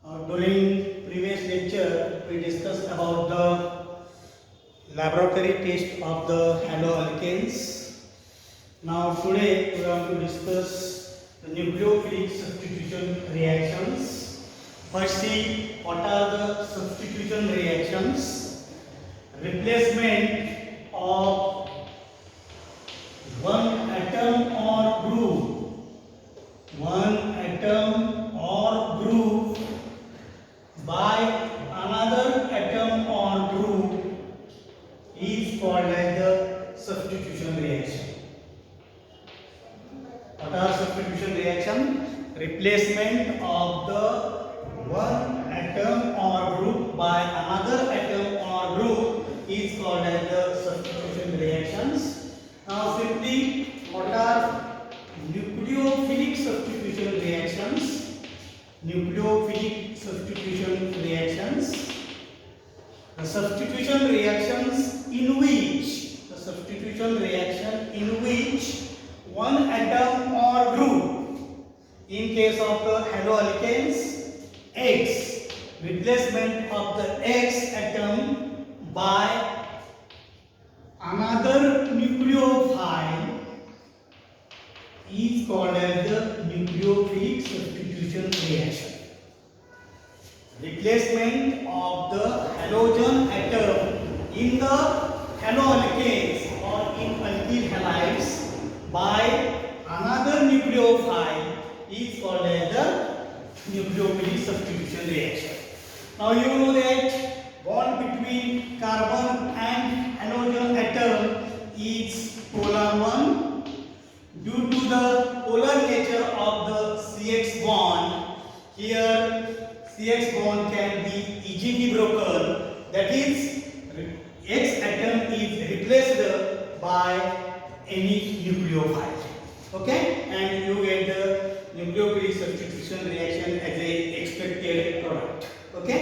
During previous lecture, we discussed about the laboratory test of the haloalkanes. Now today we are going to discuss the nucleophilic substitution reactions. First, see what are the substitution reactions. Replacement of one atom or group by another atom or group is called as the substitution reaction. What are substitution reaction? Replacement of the one atom or group by another atom or group is called as the substitution reactions. Now simply, what are nucleophilic substitution reactions? Nucleophilic substitution reactions. The substitution reactions in which one atom or group, in case of the haloalkanes, X, replacement of the X atom by another nucleophile is called as the nucleophilic substitution reaction. Replacement of the halogen atom in the haloalkanes or in alkyl halides by another nucleophile is called as the nucleophilic substitution reaction. Now you know that bond between carbon and halogen atom is polar one. Due to the polar nature of the CX bond, here CX bond can be easily broken. That is, X atom is replaced by any nucleophile. Okay, and you get the nucleophilic substitution reaction as a expected product. Okay,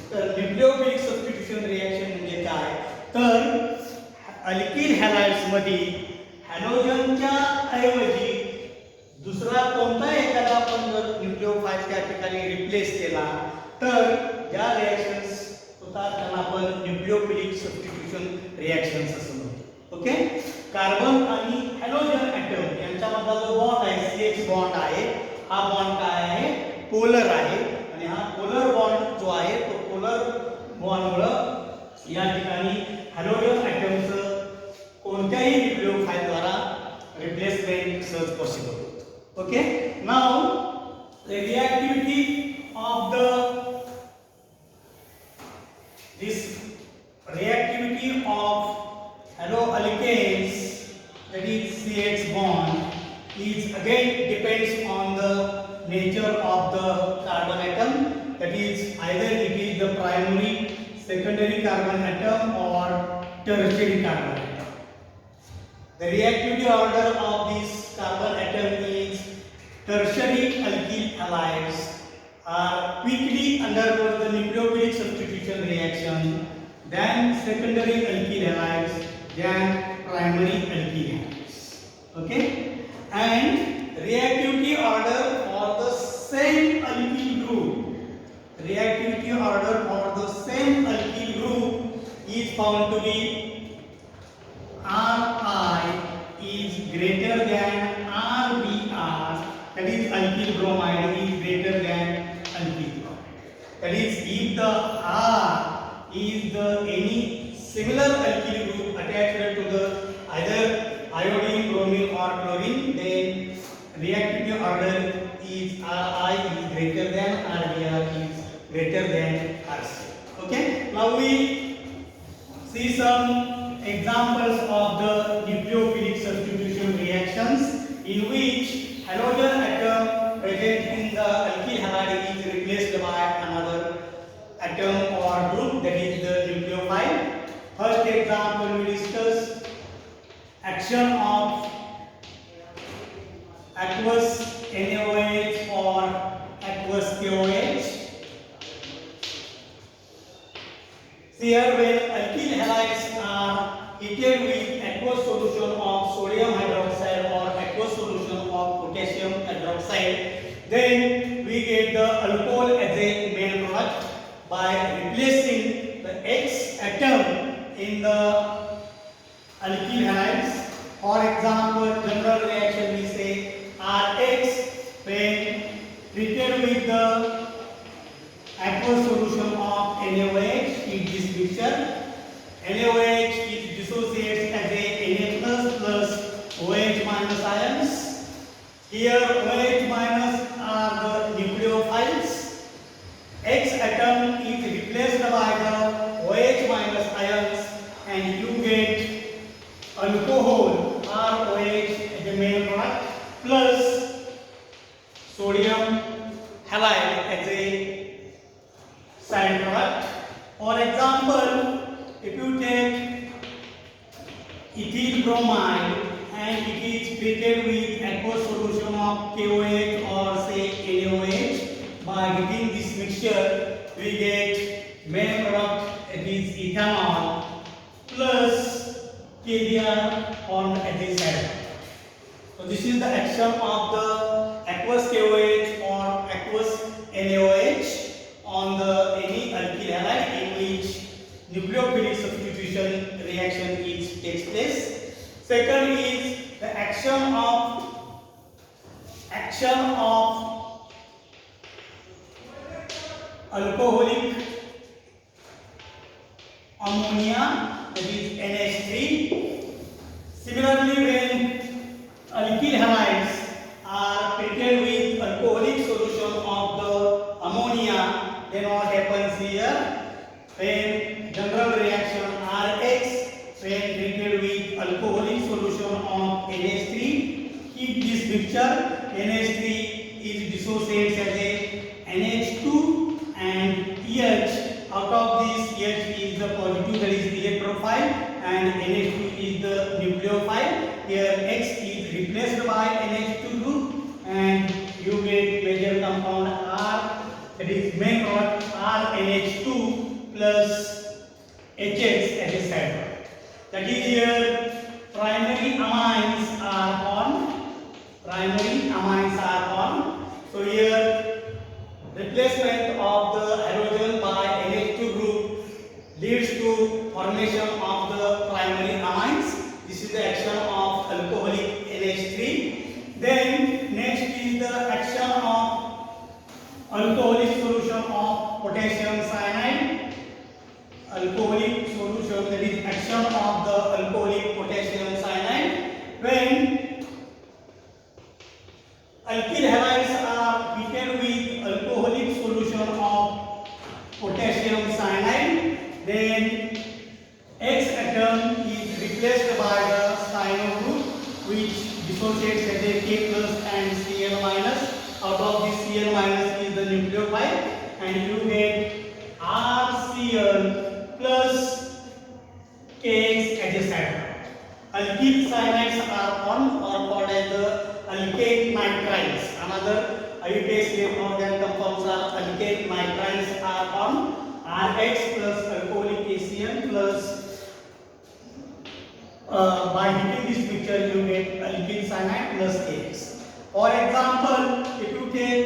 तर nucleophilic substitution reaction म्हणजे काय? तर alkyl हॅलाइड्स मध्ये हॅलोजनच्या ऐवजी दुसरा कोणता एखादा आपण जर न्यूक्लिओफाइल त्या ठिकाणी रिप्लेस केला तर या रिएक्शन्स होतात, त्यांना आपण न्यूक्लिओफिलिक सबस्टिट्यूशन रिएक्शन्स असं म्हणतो. ओके, कार्बन आणि हॅलोजन ॲटम यांच्यामधला जो बॉन्ड आहे, CH बॉन्ड आहे, हा बॉन्ड काय आहे? पोलर आहे. आणि हा पोलर बॉन्ड जो आहे तो पोलर बॉन्डमुळे या ठिकाणी हॅलोजन ॲटमचं कोणत्याही न्यूक्लिओफाइल द्वारा रिप्लेसमेंट सहज पॉसिबल होतं. Okay, now the reactivity of haloalkanes, that is CH bond, is again depends on the nature of the carbon atom. That is, either it is the primary, secondary carbon atom or tertiary carbon atom. The reactivity order of this carbon atom is tertiary alkyl halides are quickly undergo the nucleophilic substitution reaction, then secondary alkyl halides, then primary alkyl halides. Okay, and reactivity order for the same alkyl group, is found to be Ri is greater than Rbr, that is alkyl bromide is greater than alkyl bromide. That is, if the R is the any similar alkyl group attached to the either iodine, bromine or chlorine, then reactivity order is Ri is greater than Rbr is greater than Rc. Okay, now we see some examples of the nucleophilic substitution reactions in which halogen atom present in the alkyl halide is replaced by another atom or group, that is the nucleophile. First example we discuss action of aqueous NaOH or aqueous KOH. Here, when alkyl halides are heated with aqueous solution of sodium hydroxide or aqueous solution of potassium hydroxide, then we get the alcohol as a main by replacing the X atom in the alkyl halides. For example, general reaction we say Rx when treated with the aqueous solution of NaOH in this mixture. NaOH is dissociates as a Na plus OH minus ions. Here OH minus are the nucleophiles. X atom is replaced by the OH minus ions and you get alcohol ROH as a main product plus sodium halide as a side product. For example, if you take ethyl bromide and it is treated with aqueous solution of KOH or say NaOH, by heating this mixture we get main product, it is ethanol plus KBr on the side. So this is the action of the aqueous KOH or aqueous NaOH on the any alkyl halide in which nucleophilic substitution reaction takes place. Second is the action of alcoholic ammonia, that is NH3. Similarly, when alkyl halides are treated with alcoholic solution of the ammonia, then what happens here? When general reaction Rx when treated with alcoholic solution of NH3, keep this mixture. NH3 is dissociates as a NH2 and EH. Out of this, EH is the positive, that is electrophile, and NH2 is the nucleophile. Here X is replaced by NH2 group and you get major compound R, that is main product RNH2 plus HX as a side product. That is here primary amines are on. So here replacement of the halogen by NH2 group leads to formation of the primary amines. This is the action of alcoholic NH3. Then next is the action of alcoholic solution of potassium cyanide. Alcoholic solution, that is action of the alcoholic potassium cyanide. When alkyl halides are treated with alcoholic solution of potassium cyanide, then X atom is replaced by the cyano group which dissociates as a K plus and Cl minus. Out of this Cl minus is the nucleophile and you get RCl plus KX as a side product. Alkyl cyanides are on or called as the alkane nitriles. Another IUPAC name organ compounds are alkane nitriles are on. Rx plus alcoholic ACN plus by heating this mixture you get alkyl cyanide plus KX. For example, if you take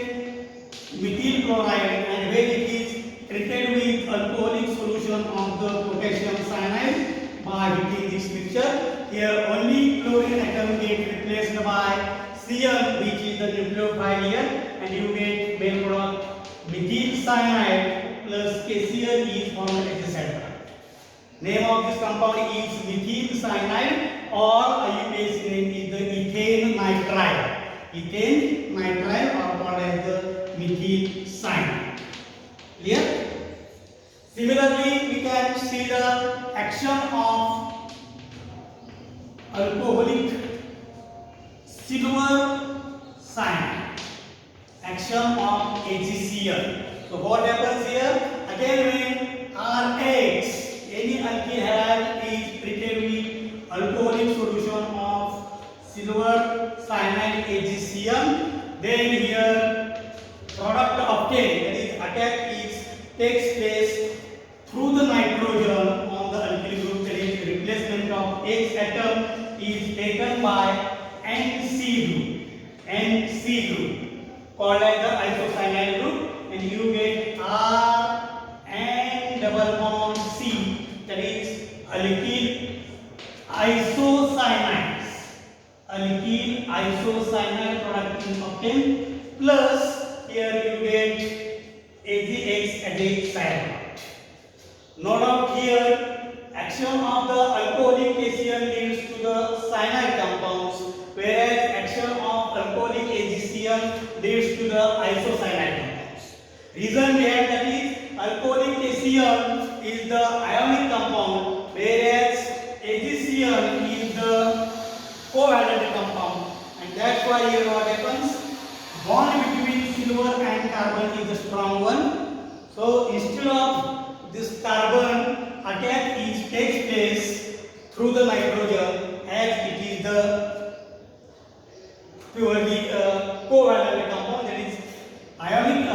methyl chloride and when it is treated with alcoholic solution of the potassium cyanide by heating this mixture, here only chlorine atom get replaced by Cl which is the nucleophile here and you get main product methyl cyanide plus KCl is formed as a side product. Name of this compound is methyl cyanide or IUPAC name is the ethane nitrile. Ethane nitrile or called as the methyl cyanide. Clear? Similarly, we can see the action of alcoholic silver cyanide. Action of AgCl. So what happens here? Again when Rx, any alkyl halide is treated with alcoholic solution of silver cyanide AgCl, then here product obtained, that is attack takes place through the nitrogen on the alkyl group, that is replacement of X atom is taken by NC group called as the isocyanide group and you get R as a cyanide. No doubt here, action of the alcoholic cation leads to the cyanide compounds, whereas action of alcoholic AgCl leads to the isocyanide compounds. Reason behind that is alcoholic cation is the ionic compound, whereas AgCl is the covalent compound, and that's why here what happens, bond between silver and carbon is a strong one. So instead of this carbon attack takes place through the nitrogen, as it is the purely covalent compound, that is ionic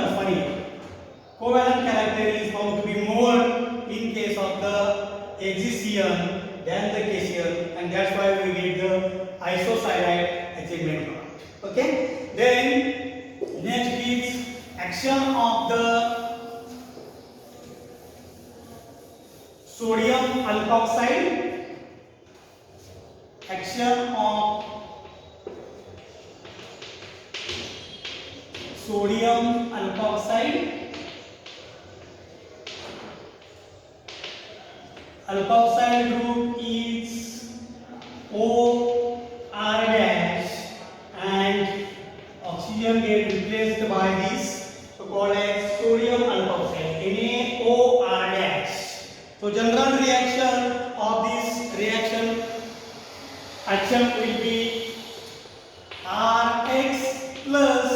covalent character is found to be more in case of the AgCl than the cation, and that's why we get the isocyanide as a main product. Okay, then next is action of the sodium alkoxide. Action of sodium alkoxide. Alkoxide group is OR dash, and oxygen get replaced by this, so called as sodium alkoxide, NaOR dash. So general reaction of this reaction action will be Rx plus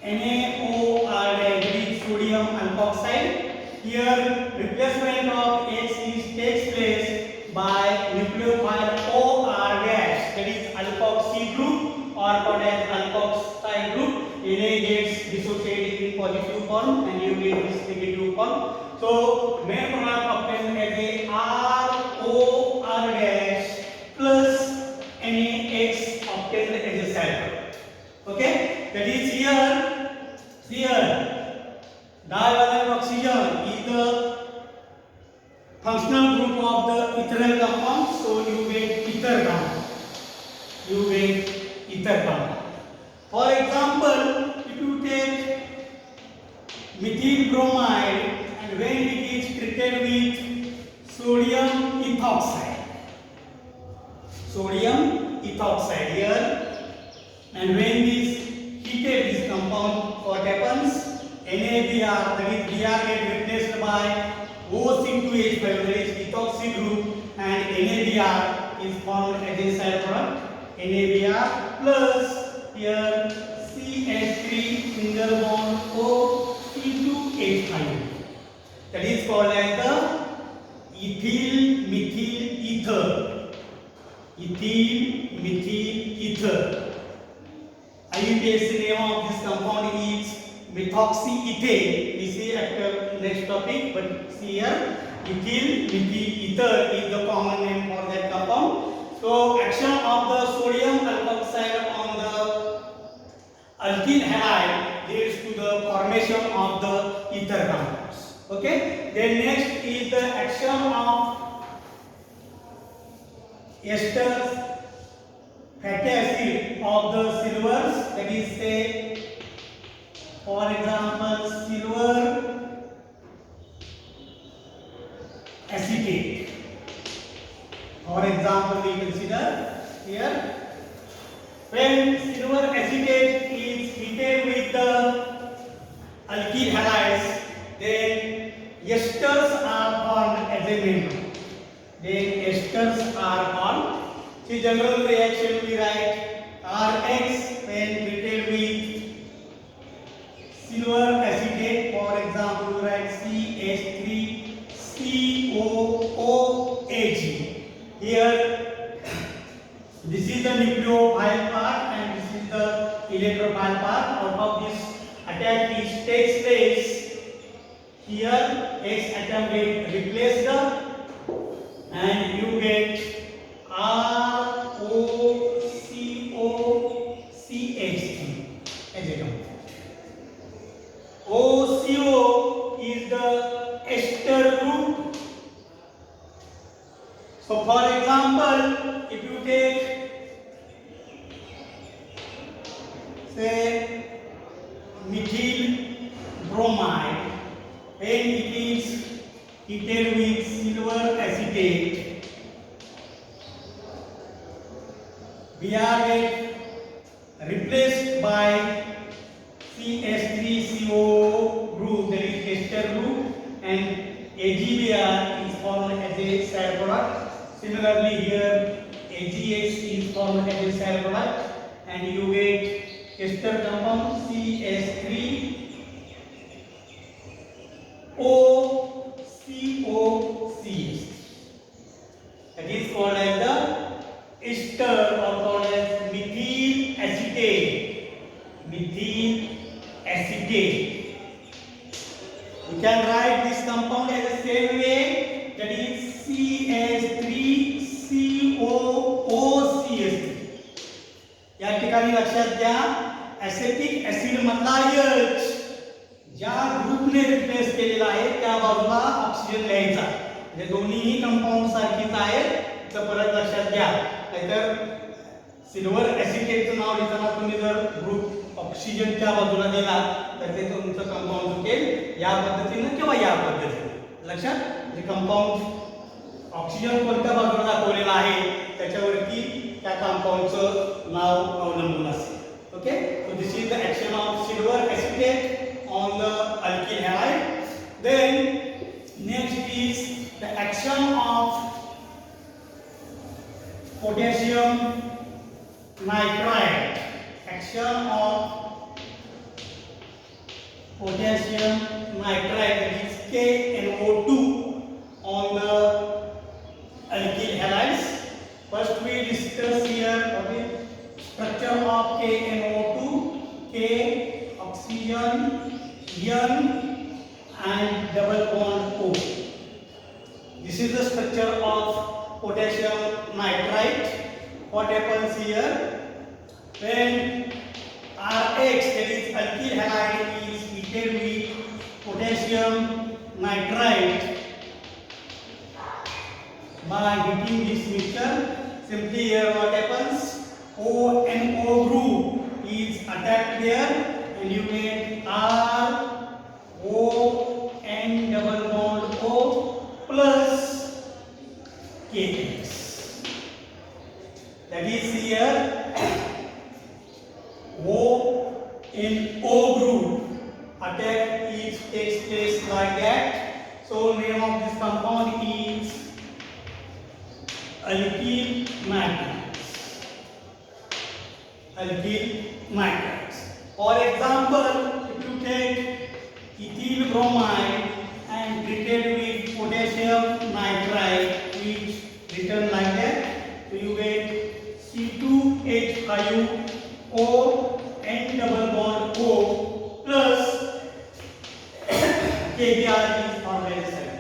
NaOR dash with sodium alkoxide. Here replacement of X takes place by nucleophile OR dash, that is alkoxy group or called as alkoxide group. Na gets dissociated in positive form and you get this negative form. So main product obtained as a ROR dash plus NaX obtained as a side product. Okay, that is here divalent oxygen is the functional group of the ethynyl compound, so you get ether compound. For example, if you take methyl bromide and when it is treated with sodium ethoxide here, and when this heated this compound, what happens? NaBr, that is Br get replaced by O(2H5), that is ethoxy group, and NaBr is formed as a side product. NaBr plus here CH3 single bond O(2H5), that is called as the ethyl methyl ether. IUPAC name of this compound is methoxyethane. We see after next topic, but see here ethyl methyl ether is the common name for that compound. So action of the sodium alkoxide on the alkyl halide leads to the formation of the ether compounds. Okay, then next is the action of esters fatty acid of the silvers, that is say for example silver acetate. For example, we consider here when silver acetate is heated with the alkyl halides, then esters are formed as a member. See, general reaction we write Rx when treated with silver acetate. For example, we write CH3COOH. Here, this is the nucleophile part and this is the electrophile part. Out of this attack which takes place, here X atom get replaced and you get ROCOCH3 as a compound. OCO is the ester group. So for example, if you take say methyl bromide when it is heated with silver acetate, Br get replaced by CH3CO group, that is ester group, and AgBr is formed as a side product. Similarly here AgH is formed as a side product, and you get ester compound CH3OCOCH. That is called as the ester, or called as methyl acetate. Methyl acetate. You can write this compound as the same way, that is CH3COOCH3. या ठिकाणी लक्षात घ्या, acetic acid मधला H ज्या ग्रुपने replace केलेला आहे त्या बाजूला ऑक्सिजन लिहायचा. म्हणजे दोन्हीही कंपाऊंड सारखीच आहेत, तर परत लक्षात घ्या. नाहीतर सिल्वर ॲसिटेटचं नाव लिहिताना तुम्ही जर ग्रुप ऑक्सिजनच्या बाजूला दिला तर ते तुमचं कंपाऊंड चुकेल, या पद्धतीने किंवा या पद्धतीने. लक्षात, म्हणजे कंपाऊंड ऑक्सिजन कोणत्या बाजूला दाखवलेला आहे त्याच्यावरती त्या कंपाऊंडचं नाव अवलंबून असेल. Okay, so this is the action of silver acetate on the alkyl halide. Then next is the action of potassium nitride. Action of potassium nitride, that is KNO2 on the alkyl halides. First we discuss here what is structure of KNO2. K oxygen, N and double bond O. This is the structure of potassium nitride. What happens here? When RH, that is alkyl halide, is heated with potassium nitride, by heating this mixture, simply here what happens? ONO group is attacked there, and you get RON double bond O plus KX. That is here O in O group attack takes place like that. So name of this compound is alkyl nitrides. Alkyl nitrides. For example, if you take ethyl bromide and treated with potassium nitride, which written like that, so you get C2H5O N double bond O plus KBr is formed as a cell.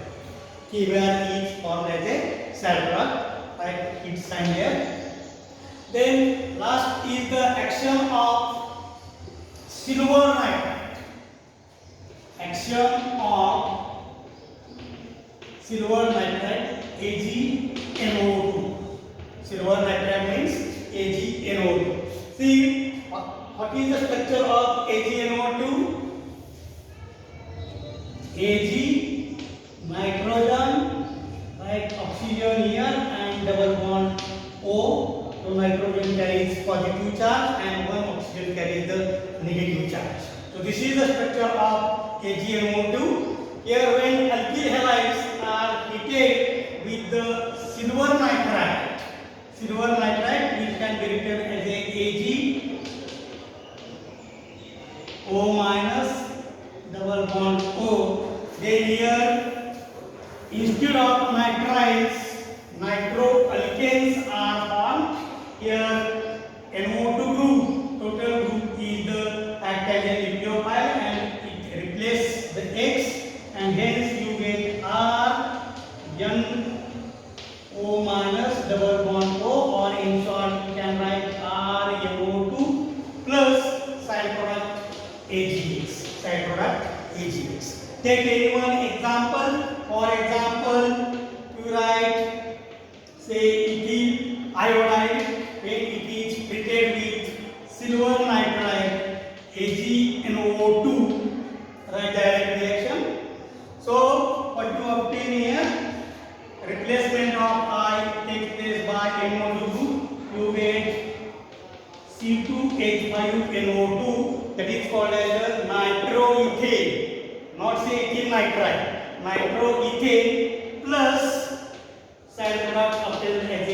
KBr is formed as a cell product. Right, it's signed here. Then last is the action of silver nitride. Action of silver nitride, AgNO2. Silver nitride means AgNO2. See, what is the structure of AgNO2? Ag, nitrogen, right, oxygen here and double bond O. So nitrogen carries positive charge and one oxygen carries the negative charge. So this is the structure of AgNO2. Here when alkyl halides are heated with the silver nitride, which can be written as a AgO minus double bond O. Then here instead of nitrides, nitroalkanes are formed. Here NO2 group, total group is the act as a nucleophile and it replaces the X, and hence you get RNO minus double bond O, or in short you can write RNO2 plus side product AgX. Side product AgX. Take any one example. For example, you write say ethyl iodide when it is treated with silver nitride AgNO2. Write direct reaction. obtain here? Replacement of I takes place by NO2. You get C2H5NO2, that is called as a nitroethane, not say ethyl nitrite. Nitroethane plus side product obtained as a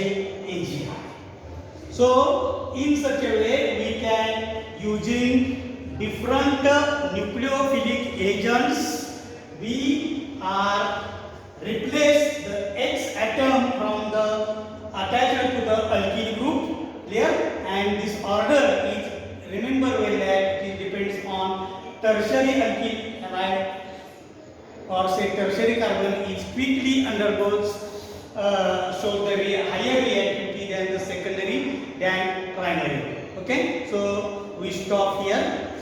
AgI. So in such a way we can, using different nucleophilic agents, we are replace the X atom from the attached to the alkyl group, clear? And this order is, remember well that it depends on tertiary alkyl halide, or say tertiary carbon is quickly undergoes shows the higher reactivity than the secondary than primary. Okay, so we stop here.